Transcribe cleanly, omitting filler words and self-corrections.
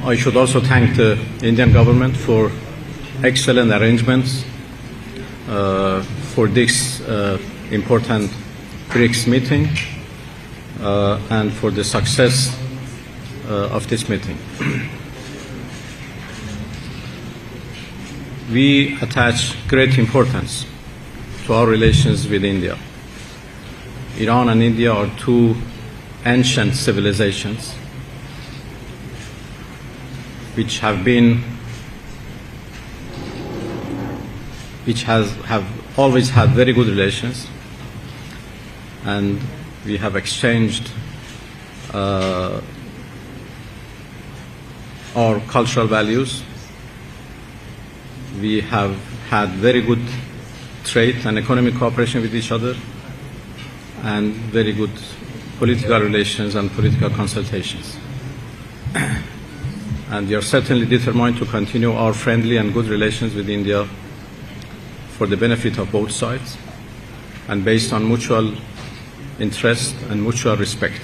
I should also thank the Indian government for excellent arrangements for this important BRICS meeting and for the success of this meeting. We attach great importance to our relations with India. Iran and India are two ancient civilizations which have always had very good relations, and we have exchanged our cultural values. We have had very good trade and economic cooperation with each other, and very good political relations and political consultations. And we are certainly determined to continue our friendly and good relations with India for the benefit of both sides and based on mutual interest and mutual respect.